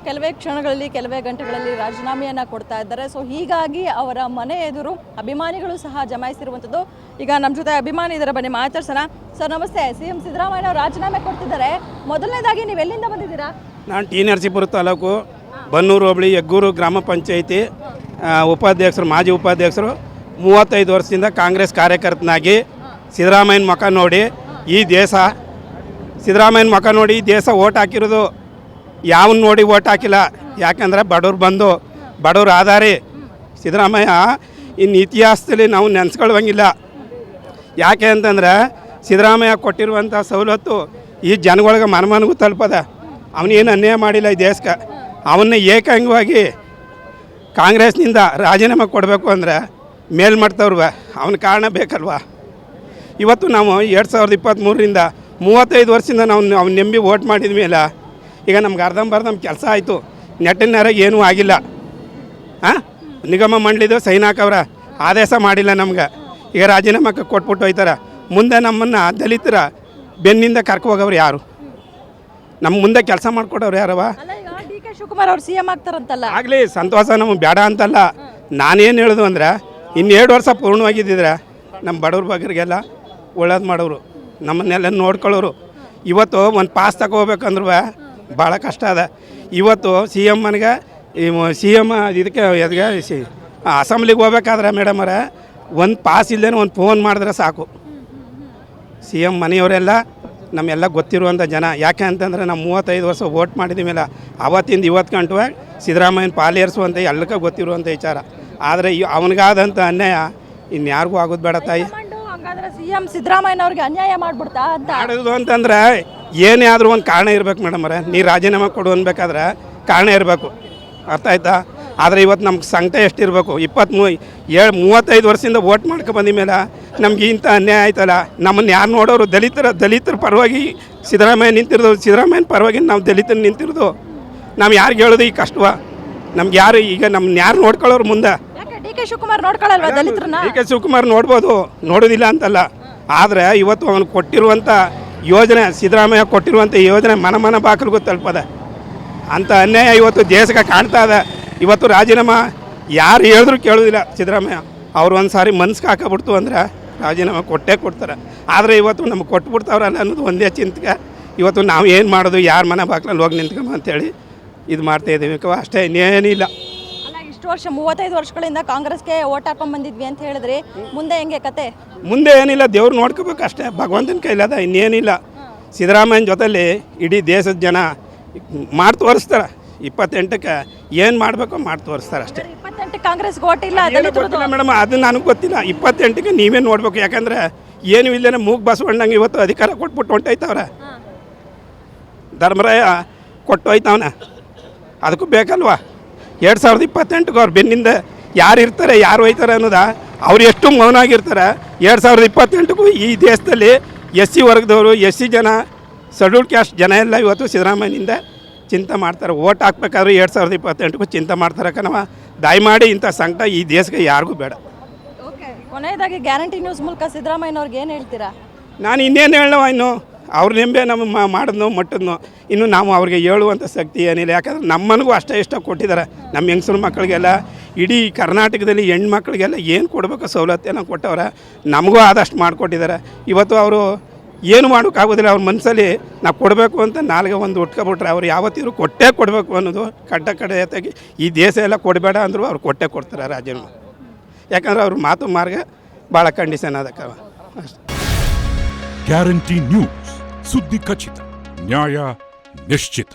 ಕೆಲವೇ ಕ್ಷಣಗಳಲ್ಲಿ ಕೆಲವೇ ಗಂಟೆಗಳಲ್ಲಿ ರಾಜೀನಾಮೆಯನ್ನು ಕೊಡ್ತಾ ಇದ್ದಾರೆ. ಸೊ ಹೀಗಾಗಿ ಅವರ ಮನೆ ಎದುರು ಅಭಿಮಾನಿಗಳು ಸಹ ಜಮಾಯಿಸಿರುವಂಥದ್ದು. ಈಗ ನಮ್ಮ ಜೊತೆ ಅಭಿಮಾನಿ ಇದರ ಬನ್ನಿ ಮಾತಾಡ್ಸೋಣ. ಸರ್ ನಮಸ್ತೆ. CM ಸಿದ್ದರಾಮಯ್ಯ ಅವರು ರಾಜೀನಾಮೆ ಕೊಡ್ತಿದ್ದಾರೆ. ಮೊದಲನೇದಾಗಿ ನೀವು ಎಲ್ಲಿಂದ ಬಂದಿದ್ದೀರಾ? ನಾನು ಟಿ ನರಸೀಪುರ ತಾಲೂಕು ಬನ್ನೂರು ಹೋಬಳಿ ಹೆಗ್ಗೂರು ಗ್ರಾಮ ಪಂಚಾಯಿತಿ ಉಪಾಧ್ಯಕ್ಷರು, ಮಾಜಿ ಉಪಾಧ್ಯಕ್ಷರು. 35 ವರ್ಷದಿಂದ ಕಾಂಗ್ರೆಸ್ ಕಾರ್ಯಕರ್ತನಾಗಿ ಸಿದ್ದರಾಮಯ್ಯನ ಮುಖ ನೋಡಿ ಈ ದೇಶ ಸಿದ್ದರಾಮಯ್ಯನ ಮುಖ ನೋಡಿ ಈ ದೇಶ ಓಟ್ ಹಾಕಿರೋದು. ಯಾವನ್ನ ನೋಡಿ ಓಟ್ ಹಾಕಿಲ್ಲ. ಯಾಕಂದರೆ ಬಡವ್ರು ಬಂದು ಬಡವ್ರು ಆಧಾರಿ ಸಿದ್ದರಾಮಯ್ಯ ಇನ್ನು ಇತಿಹಾಸದಲ್ಲಿ ನಾವು ನೆನೆಸ್ಕೊಳ್ಳುವಂಗಿಲ್ಲ. ಯಾಕೆ ಅಂತಂದರೆ ಸಿದ್ದರಾಮಯ್ಯ ಕೊಟ್ಟಿರುವಂಥ ಸವಲತ್ತು ಈ ಜನಗಳಿಗೆ ಮನಮನಗೂ ತಲುಪದ. ಅವನೇನು ಅನ್ಯಾಯ ಮಾಡಿಲ್ಲ ಈ ದೇಶಕ್ಕೆ. ಅವನ್ನ ಏಕಾಂಗವಾಗಿ ಕಾಂಗ್ರೆಸ್ನಿಂದ ರಾಜೀನಾಮೆ ಕೊಡಬೇಕು ಅಂದರೆ ಮೇಲ್ಮಟ್ಟದವ್ರು ಅವನ ಕಾರಣ ಬೇಕಲ್ವಾ? ಇವತ್ತು ನಾವು 2023ರಿಂದ 35 ವರ್ಷದಿಂದ ನಾವು ಅವ್ನು ನಂಬಿ ಓಟ್ ಮಾಡಿದ ಮೇಲೆ ಈಗ ನಮ್ಗೆ ಅರ್ಧಂಬರ್ಧ ಕೆಲಸ ಆಯಿತು. ನೆಟ್ಟಿನಾರಾಗ ಏನೂ ಆಗಿಲ್ಲ. ನಿಗಮ ಮಂಡಳಿದು ಸೈನ್ ಹಾಕವ್ರ, ಆದೇಶ ಮಾಡಿಲ್ಲ ನಮ್ಗೆ. ಈಗ ರಾಜೀನಾಮೆ ಕೊಟ್ಬಿಟ್ಟು ಹೋಯ್ತಾರೆ. ಮುಂದೆ ನಮ್ಮನ್ನು ದಲಿತರ ಬೆನ್ನಿಂದ ಕರ್ಕೊ ಹೋಗವ್ರು ಯಾರು? ನಮ್ಮ ಮುಂದೆ ಕೆಲಸ ಮಾಡಿಕೊಡೋರು ಯಾರವ? DK ಶಿವಕುಮಾರ್ ಅವರು CM ಆಗ್ತಾರಂತಲ್ಲ. ಆಗಲಿ, ಸಂತೋಷ, ನಮಗೆ ಬೇಡ ಅಂತಲ್ಲ. ನಾನೇನು ಹೇಳೋದು ಅಂದರೆ ಇನ್ನು 2 ವರ್ಷ ಪೂರ್ಣವಾಗಿದ್ದಿದ್ರೆ ನಮ್ಮ ಬಡವ್ರ ಬಗ್ಗರಿಗೆಲ್ಲ ಒಳ್ಳೇದು ಮಾಡೋರು, ನಮ್ಮನ್ನೆಲ್ಲ ನೋಡ್ಕೊಳ್ಳೋರು. ಇವತ್ತು ಒಂದು ಪಾಸ್ ತಗೋಬೇಕಂದ್ರೂ ಭಾಳ ಕಷ್ಟ ಅದ. ಇವತ್ತು CM ಮನೆಗೆ CM ಇದಕ್ಕೆ ಅಸೆಂಬ್ಲಿಗೆ ಹೋಗ್ಬೇಕಾದ್ರೆ ಮೇಡಮರ ಒಂದು ಪಾಸ್ ಇಲ್ಲದೇ ಒಂದು ಫೋನ್ ಮಾಡಿದ್ರೆ ಸಾಕು. CM ಮನೆಯವರೆಲ್ಲ ನಮ್ಮೆಲ್ಲ ಗೊತ್ತಿರುವಂಥ ಜನ. ಯಾಕೆ ಅಂತಂದರೆ ನಾವು 35 ವರ್ಷ ವೋಟ್ ಮಾಡಿದ ಮೇಲೆ ಅವತ್ತಿಂದ ಇವತ್ತು ಗಂಟು ಸಿದ್ದರಾಮಯ್ಯನ ಪಾಲೇರಿಸುವಂಥ ಎಲ್ಲಕ್ಕೆ ಗೊತ್ತಿರುವಂಥ ವಿಚಾರ. ಆದರೆ ಅವನಿಗಾದಂಥ ಅನ್ಯಾಯ ಇನ್ಯಾರಿಗೂ ಆಗೋದು ಬೇಡ ತಾಯಿ. CM ಸಿದ್ದರಾಮಯ್ಯನವ್ರಿಗೆ ಅನ್ಯಾಯ ಮಾಡ್ಬಿಡ್ತಾ ಅಂತ ಮಾಡೋದು ಅಂತಂದ್ರೆ ಏನೇ ಆದರೂ ಒಂದು ಕಾರಣ ಇರಬೇಕು ಮೇಡಮರೇ. ನೀ ರಾಜೀನಾಮೆ ಕೊಡು ಅನ್ಬೇಕಾದ್ರೆ ಕಾರಣ ಇರಬೇಕು, ಅರ್ಥ ಆಯ್ತಾ? ಆದರೆ ಇವತ್ತು ನಮ್ಗೆ ಸಂಕಟ ಎಷ್ಟಿರಬೇಕು? 35 ವರ್ಷದಿಂದ ವೋಟ್ ಮಾಡ್ಕೊ ಬಂದ ಮೇಲೆ ನಮ್ಗೆ ಇಂಥ ಅನ್ಯಾಯ ಆಯ್ತಲ್ಲ. ನಮ್ಮನ್ನು ಯಾರು ನೋಡೋರು? ದಲಿತರ ಪರವಾಗಿ ಸಿದ್ದರಾಮಯ್ಯ ನಿಂತಿರೋದು. ಸಿದ್ದರಾಮಯ್ಯನ ಪರವಾಗಿ ನಾವು ದಲಿತರು ನಿಂತಿರೋದು. ನಾವು ಯಾರಿಗೆ ಹೇಳೋದು ಈ ಕಷ್ಟವ? ನಮ್ಗೆ ಯಾರು ಈಗ ನಮ್ಮನ್ನ ಯಾರು ನೋಡ್ಕೊಳ್ಳೋರು ಮುಂದೆ? DK ಶಿವಕುಮಾರ್ ನೋಡ್ಕೊಳ್ಳಲ್ವಾ ದಲಿತರನ್ನ? DK ಶಿವಕುಮಾರ್ ನೋಡ್ಬೋದು, ನೋಡೋದಿಲ್ಲ ಅಂತಲ್ಲ. ಆದರೆ ಇವತ್ತು ಅವನು ಕೊಟ್ಟಿರುವಂಥ ಯೋಜನೆ, ಸಿದ್ದರಾಮಯ್ಯ ಕೊಟ್ಟಿರುವಂಥ ಯೋಜನೆ ಮನ ಬಾಕಲಿಗೂ ತಲುಪದ. ಅಂಥ ಅನ್ಯಾಯ ಇವತ್ತು ದೇಶಕ್ಕೆ ಕಾಣ್ತಾ ಇದೆ. ಇವತ್ತು ರಾಜೀನಾಮೆ ಯಾರು ಹೇಳಿದ್ರು ಕೇಳೋದಿಲ್ಲ ಸಿದ್ದರಾಮಯ್ಯ. ಅವ್ರು ಒಂದು ಸಾರಿ ಮನ್ಸಿಗೆ ಹಾಕಬಿಡ್ತು ಅಂದರೆ ರಾಜೀನಾಮೆ ಕೊಟ್ಟೇ ಕೊಡ್ತಾರೆ. ಆದರೆ ಇವತ್ತು ನಮ್ಗೆ ಕೊಟ್ಬಿಡ್ತಾವ್ರಲ್ಲ ಅನ್ನೋದು ಒಂದೇ ಚಿಂತೆಗೆ ಇವತ್ತು ನಾವು ಏನು ಮಾಡೋದು, ಯಾರ ಮನೆ ಬಾಕ್ಲಲ್ಲಿ ಹೋಗಿ ನಿಂತ್ಕೊಂಬ ಅಂತೇಳಿ ಇದು ಮಾಡ್ತಾಯಿದ್ದೀವಿ ಅಷ್ಟೇ, ಇನ್ನೇನಿಲ್ಲ. ಇಷ್ಟು ವರ್ಷ 35 ವರ್ಷಗಳಿಂದ ಕಾಂಗ್ರೆಸ್ಗೆ ಓಟ್ ಹಾಕೊಂಡು ಬಂದಿದ್ವಿ ಅಂತ ಹೇಳಿದ್ರಿ. ಮುಂದೆ ಹೆಂಗೆ ಕತೆ? ಮುಂದೆ ಏನಿಲ್ಲ, ದೇವ್ರು ನೋಡ್ಕೋಬೇಕು ಅಷ್ಟೇ, ಭಗವಂತನ ಕೈಲದ, ಇನ್ನೇನಿಲ್ಲ. ಸಿದ್ದರಾಮಯ್ಯನ ಜೊತೆಲಿ ಇಡೀ ದೇಶದ ಜನ ಮಾಡಿ ತೋರಿಸ್ತಾರೆ. 28ಕ್ಕೆ ಏನು ಮಾಡಬೇಕು ಮಾಡಿ ತೋರಿಸ್ತಾರೆ ಅಷ್ಟೇ. 28 ಕಾಂಗ್ರೆಸ್ಗೆ ಓಟ್ ಇಲ್ಲ ಮೇಡಮ್, ಅದು ನನಗೆ ಗೊತ್ತಿಲ್ಲ. 28ಕ್ಕೆ ನೀವೇ ನೋಡ್ಬೇಕು. ಯಾಕಂದರೆ ಏನು ಇಲ್ಲೇ ಮೂಗು ಬಸವಣ್ಣಂಗೆ ಇವತ್ತು ಅಧಿಕಾರ ಕೊಟ್ಬಿಟ್ಟು ಹೊಂಟೋಯ್ತವ್ರೆ. ಧರ್ಮರಾಯ ಕೊಟ್ಟು ಹೋಯ್ತವನ, ಅದಕ್ಕೂ ಬೇಕಲ್ವಾ? 2028ಕ್ಕೆ ಅವ್ರು ಬೆನ್ನಿಂದ ಯಾರು ಇರ್ತಾರೆ, ಯಾರು ಹೋಯ್ತಾರೆ ಅನ್ನೋದ ಅವ್ರು ಎಷ್ಟು ಮೌನ ಆಗಿರ್ತಾರೆ. 2028ಕ್ಕೂ ಈ ದೇಶದಲ್ಲಿ SC ವರ್ಗದವರು, SC ಜನ, ಶೆಡ್ಯೂಲ್ಡ್ ಕ್ಯಾಸ್ಟ್ ಜನ ಎಲ್ಲ ಇವತ್ತು ಸಿದ್ದರಾಮಯ್ಯನಿಂದ ಚಿಂತೆ ಮಾಡ್ತಾರೆ. ಓಟ್ ಹಾಕ್ಬೇಕಾದ್ರೂ 2028ಕ್ಕೂ ಚಿಂತೆ ಮಾಡ್ತಾರೆ ಕಣವ. ದಯಮಾಡಿ ಇಂಥ ಸಂಕಟ ಈ ದೇಶಕ್ಕೆ ಯಾರಿಗೂ ಬೇಡ. ಕೊನೆಯದಾಗಿ ಗ್ಯಾರಂಟಿ ನ್ಯೂಸ್ ಮೂಲಕ ಸಿದ್ದರಾಮಯ್ಯನವ್ರಿಗೆ ಏನು ಹೇಳ್ತೀರಾ? ನಾನು ಇನ್ನೇನು ಹೇಳವ, ಇನ್ನು ಅವ್ರ ನೆಂಬೆ ನಮ್ಮ ಮಾಡಿದ್ನೋ ಮಟ್ಟದ್ನೋ ಇನ್ನು ನಾವು ಅವ್ರಿಗೆ ಹೇಳುವಂಥ ಶಕ್ತಿ ಏನಿಲ್ಲ. ಯಾಕಂದ್ರೆ ನಮ್ಮನಿಗೂ ಅಷ್ಟೇ ಇಷ್ಟ ಕೊಟ್ಟಿದ್ದಾರೆ. ನಮ್ಮ ಹೆಂಗಸರು ಮಕ್ಕಳಿಗೆಲ್ಲ, ಇಡೀ ಕರ್ನಾಟಕದಲ್ಲಿ ಹೆಣ್ಮಕ್ಳಿಗೆಲ್ಲ ಏನು ಕೊಡಬೇಕು ಸವಲತ್ತೇನೋ ಕೊಟ್ಟವ್ರೆ. ನಮಗೂ ಆದಷ್ಟು ಮಾಡಿಕೊಟ್ಟಿದ್ದಾರೆ. ಇವತ್ತು ಅವರು ಏನು ಮಾಡೋಕ್ಕಾಗೋದಿಲ್ಲ. ಅವ್ರ ಮನಸ್ಸಲ್ಲಿ ನಾವು ಕೊಡಬೇಕು ಅಂತ ನಾಲ್ಗೆ ಒಂದು ಉಟ್ಕೊಬಿಟ್ರೆ ಅವ್ರು ಯಾವತ್ತಿದ್ರು ಕೊಟ್ಟೇ ಕೊಡಬೇಕು ಅನ್ನೋದು ಕಡ್ಡಾಯವಾಗಿ. ಈ ದೇಶ ಎಲ್ಲ ಕೊಡಬೇಡ ಅಂದರೂ ಅವ್ರು ಕೊಟ್ಟೇ ಕೊಡ್ತಾರೆ ರಾಜೀನಾಮೆ. ಯಾಕಂದರೆ ಅವ್ರ ಮಾತು ಮಾರ್ಗ ಭಾಳ ಕಂಡೀಷನ್ ಅದಕ್ಕೆ ಅಷ್ಟೇ. ಗ್ಯಾರಂಟಿ ನ್ಯೂಸ್, ಸುದ್ದಿ ಖಚಿತ, ನ್ಯಾಯ ನಿಶ್ಚಿತ.